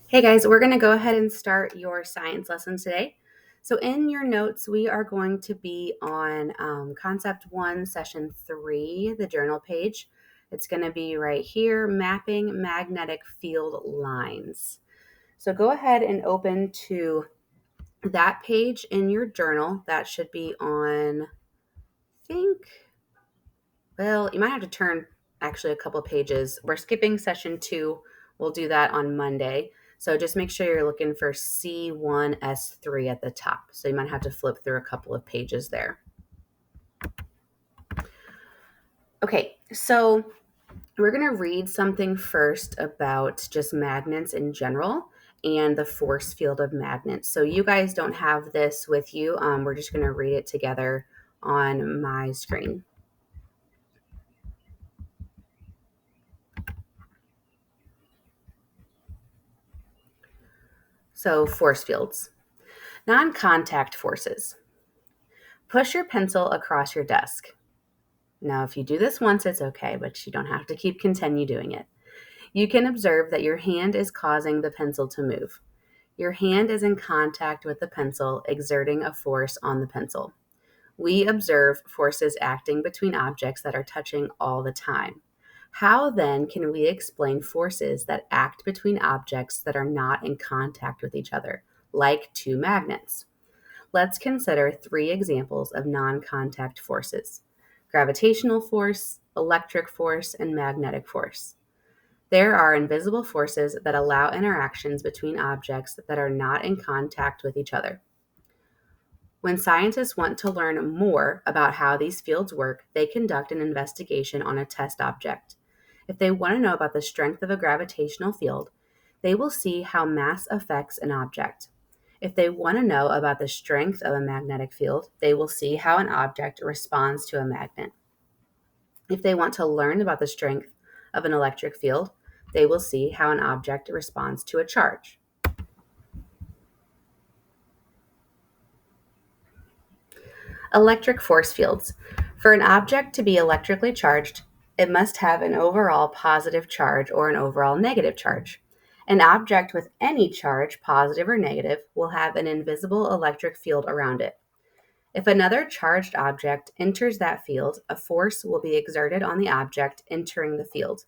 Hey guys, we're going to go ahead and start your science lesson today. So, in your notes, we are going to be on Concept 1, Session 3, the journal page. It's going to be right here, Mapping Magnetic Field Lines. So, go ahead and open to that page in your journal. That should be on, I think, well, you might have to turn actually a couple pages. We're skipping Session 2. We'll do that on Monday. So just make sure you're looking for C1S3 at the top. So you might have to flip through a couple of pages there. Okay, so we're going to read something first about just magnets in general and the force field of magnets. So you guys don't have this with you. We're just going to read it together on my screen. So force fields. Non-contact forces. Push your pencil across your desk. Now, if you do this once, it's okay, but you don't have to continue doing it. You can observe that your hand is causing the pencil to move. Your hand is in contact with the pencil, exerting a force on the pencil. We observe forces acting between objects that are touching all the time. How then can we explain forces that act between objects that are not in contact with each other, like two magnets? Let's consider three examples of non-contact forces: gravitational force, electric force, and magnetic force. There are invisible forces that allow interactions between objects that are not in contact with each other. When scientists want to learn more about how these fields work, they conduct an investigation on a test object. If they want to know about the strength of a gravitational field, they will see how mass affects an object. If they want to know about the strength of a magnetic field, they will see how an object responds to a magnet. If they want to learn about the strength of an electric field, they will see how an object responds to a charge. Electric force fields. For an object to be electrically charged, it must have an overall positive charge or an overall negative charge. An object with any charge, positive or negative, will have an invisible electric field around it. If another charged object enters that field, a force will be exerted on the object entering the field.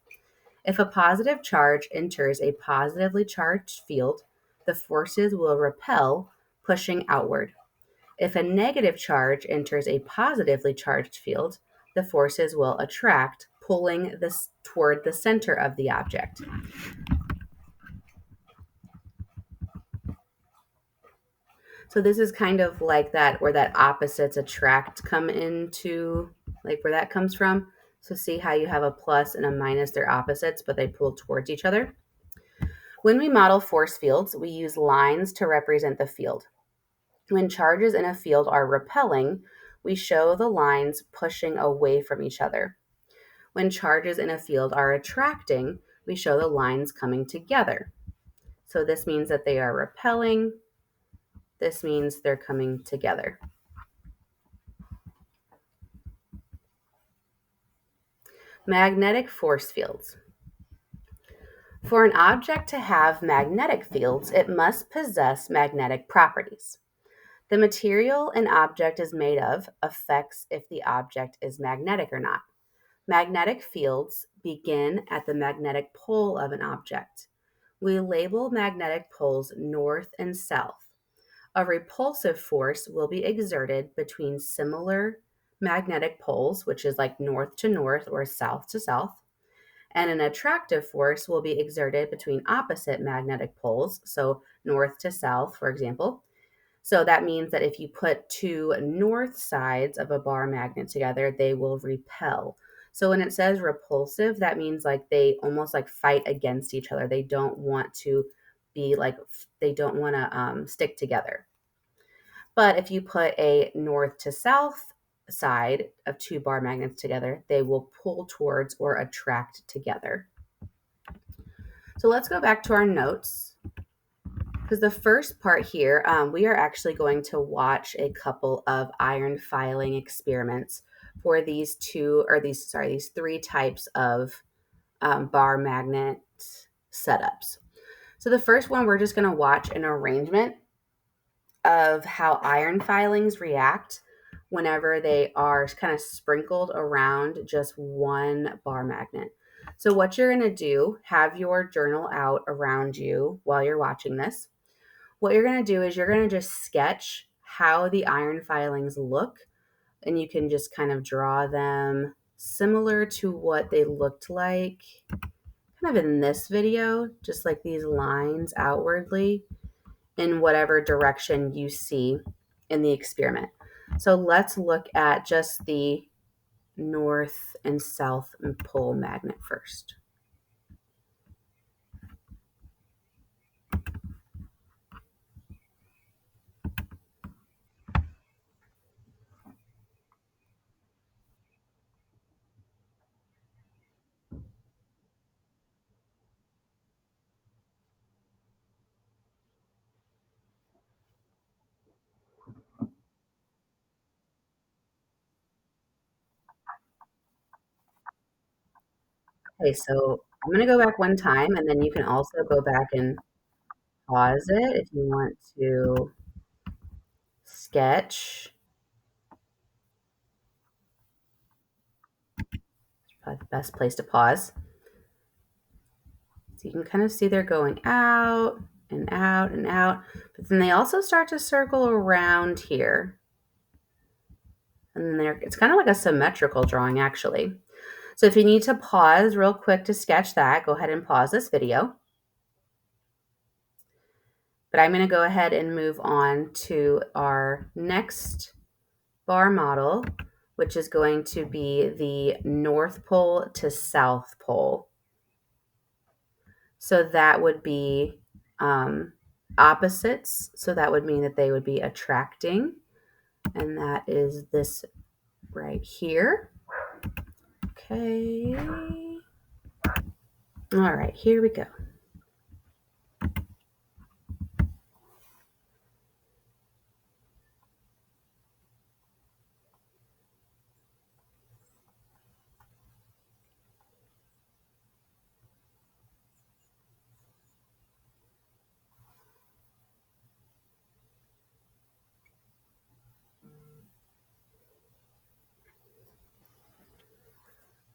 If a positive charge enters a positively charged field, the forces will repel, pushing outward. If a negative charge enters a positively charged field, the forces will attract, pulling this toward the center of the object. So this is kind of like that, where that opposites attract come into, like where that comes from. So see how you have a plus and a minus, they're opposites, but they pull towards each other. When we model force fields, we use lines to represent the field. When charges in a field are repelling, we show the lines pushing away from each other. When charges in a field are attracting, we show the lines coming together. So this means that they are repelling. This means they're coming together. Magnetic force fields. For an object to have magnetic fields, it must possess magnetic properties. The material an object is made of affects if the object is magnetic or not. Magnetic fields begin at the magnetic pole of an object. We label magnetic poles north and south. A repulsive force will be exerted between similar magnetic poles, which is like north to north or south to south, and an attractive force will be exerted between opposite magnetic poles, so north to south, for example. So that means that if you put two north sides of a bar magnet together, they will repel. So when it says repulsive, that means like they almost like fight against each other. They don't want to be like, they don't want to stick together. But if you put a north to south side of two bar magnets together, they will pull towards or attract together. So let's go back to our notes, because the first part here, we are actually going to watch a couple of iron filing experiments for these three types of bar magnet setups. So the first one, we're just going to watch an arrangement of how iron filings react whenever they are kind of sprinkled around just one bar magnet. So what you're going to do, have your journal out around you while you're watching this. What you're going to do is you're going to just sketch how the iron filings look, and you can just kind of draw them similar to what they looked like kind of in this video, just like these lines outwardly in whatever direction you see in the experiment. So let's look at just the north and south pole magnet first. Okay, so I'm going to go back one time, and then you can also go back and pause it if you want to sketch. It's probably the best place to pause. So you can kind of see they're going out and out and out, but then they also start to circle around here. And then it's kind of like a symmetrical drawing, actually. So if you need to pause real quick to sketch that, go ahead and pause this video. But I'm going to go ahead and move on to our next bar model, which is going to be the North Pole to South Pole. So that would be opposites. So that would mean that they would be attracting. And that is this right here. Okay. All right, here we go.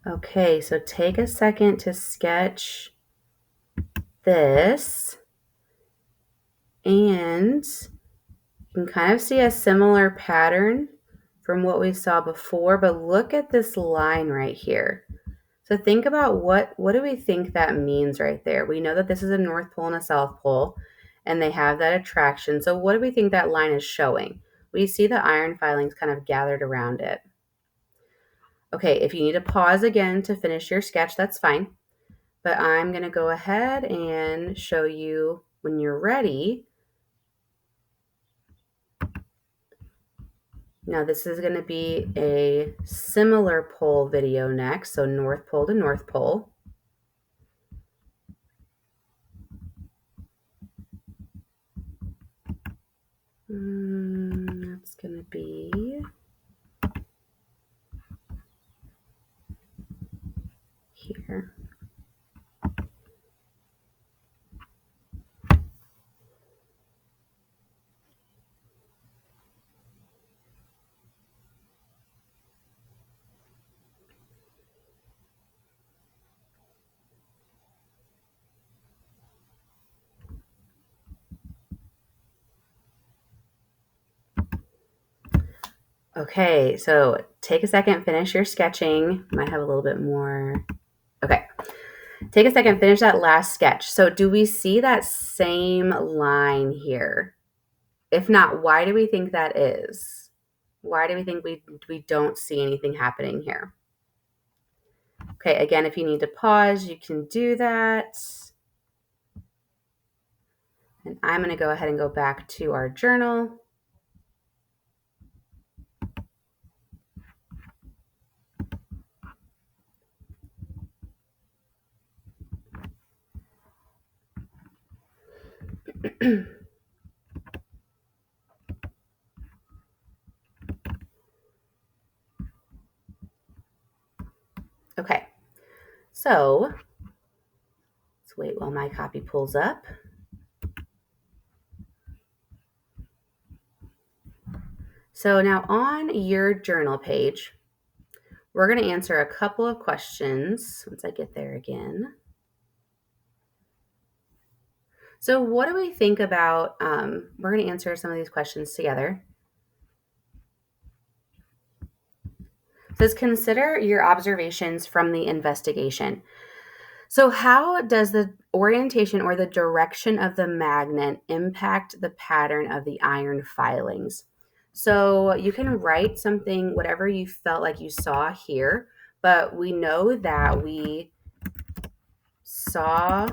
Okay, so take a second to sketch this, and you can kind of see a similar pattern from what we saw before, but look at this line right here. So think about what do we think that means right there? We know that this is a North Pole and a South Pole, and they have that attraction. So what do we think that line is showing? We see the iron filings kind of gathered around it. Okay, if you need to pause again to finish your sketch, that's fine. But I'm going to go ahead and show you when you're ready. Now this is going to be a similar pole video next, so North Pole to North Pole. That's going to be here. Okay, so take a second, finish your sketching. Might have a little bit more. Okay, take a second, finish that last sketch. So do we see that same line here? If not, why do we think that is? Why do we think we don't see anything happening here? Okay, again, if you need to pause, you can do that. And I'm going to go ahead and go back to our journal. Okay, so let's wait while my copy pulls up. So now on your journal page, we're going to answer a couple of questions once I get there again. So what do we think about, we're going to answer some of these questions together. It says, consider your observations from the investigation. So how does the orientation or the direction of the magnet impact the pattern of the iron filings? So you can write something, whatever you felt like you saw here, but we know that we saw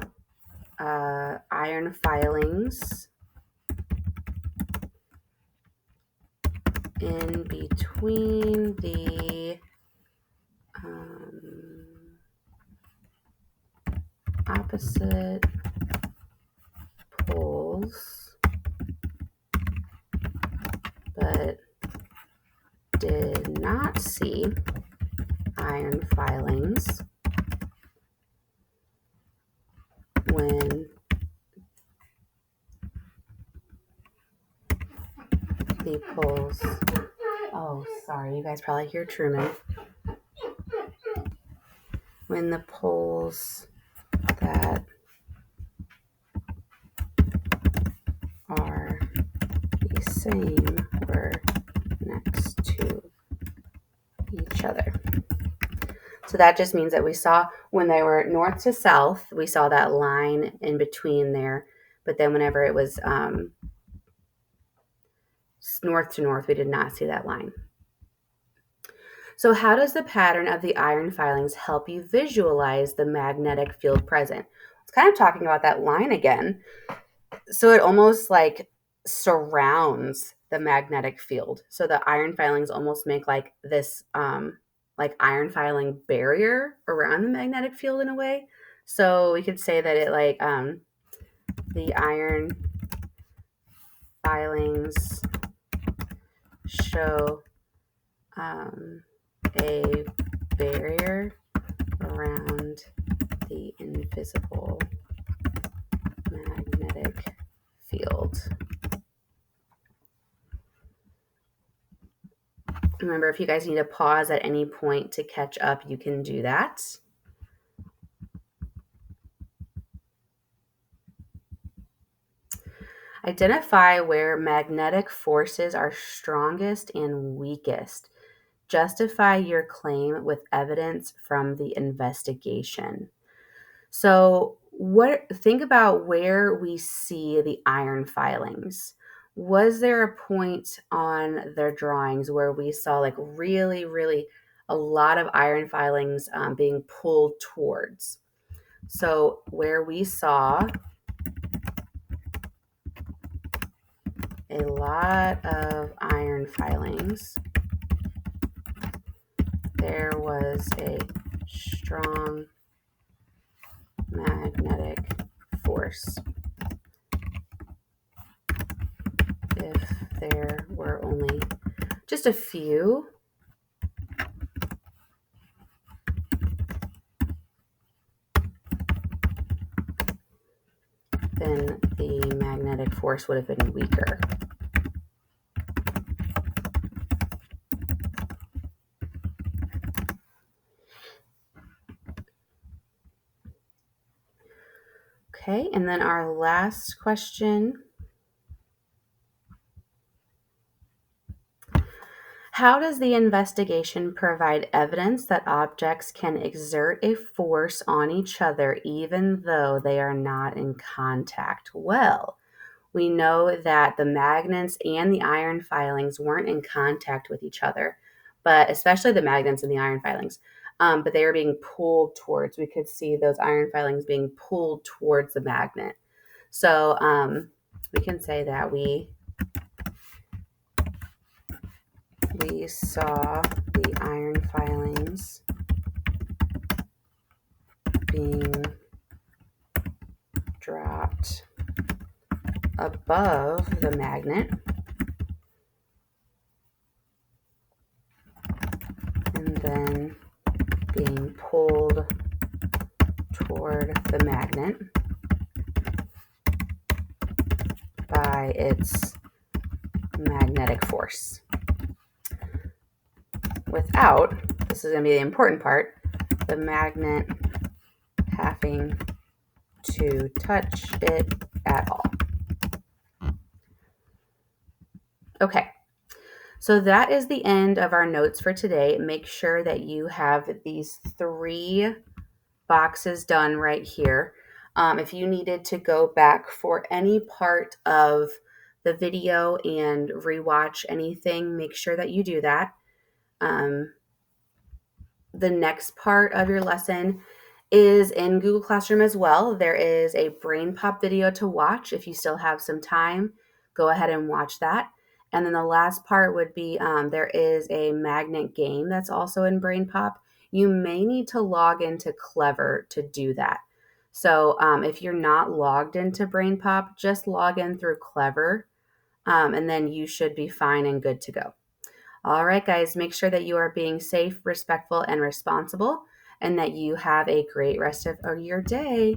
iron filings in between the opposite poles, but did not see iron filings when the poles, oh, sorry, you guys probably hear Truman. When the poles that are the same were next to each other. So that just means that we saw when they were north to south, we saw that line in between there. But then whenever it was north to north, we did not see that line. So how does the pattern of the iron filings help you visualize the magnetic field present? It's kind of talking about that line again. So it almost like surrounds the magnetic field. So the iron filings almost make like this like iron filing barrier around the magnetic field in a way. So we could say that it like the iron filings show a barrier around the invisible magnetic field. Remember, if you guys need to pause at any point to catch up, you can do that. Identify where magnetic forces are strongest and weakest. Justify your claim with evidence from the investigation. So think about where we see the iron filings. Was there a point on their drawings where we saw like really, really a lot of iron filings being pulled towards? So where we saw a lot of iron filings, there was a strong magnetic force. If there were only just a few, then the magnetic force would have been weaker. Okay, and then our last question. How does the investigation provide evidence that objects can exert a force on each other even though they are not in contact? Well, we know that the magnets and the iron filings weren't in contact with each other, but especially the magnets and the iron filings, but they were being pulled towards. We could see those iron filings being pulled towards the magnet. So we can say that we saw the iron filings being dropped above the magnet and then being pulled toward the magnet by its magnetic force. without, this is going to be the important part, the magnet having to touch it at all. Okay, so that is the end of our notes for today. Make sure that you have these 3 boxes done right here. If you needed to go back for any part of the video and rewatch anything, make sure that you do that. The next part of your lesson is in Google Classroom as well. There is a Brain Pop video to watch. If you still have some time, go ahead and watch that. And then the last part would be there is a magnet game that's also in Brain Pop. You may need to log into Clever to do that. So if you're not logged into Brain Pop, just log in through Clever, and then you should be fine and good to go. All right, guys, make sure that you are being safe, respectful, and responsible, and that you have a great rest of your day.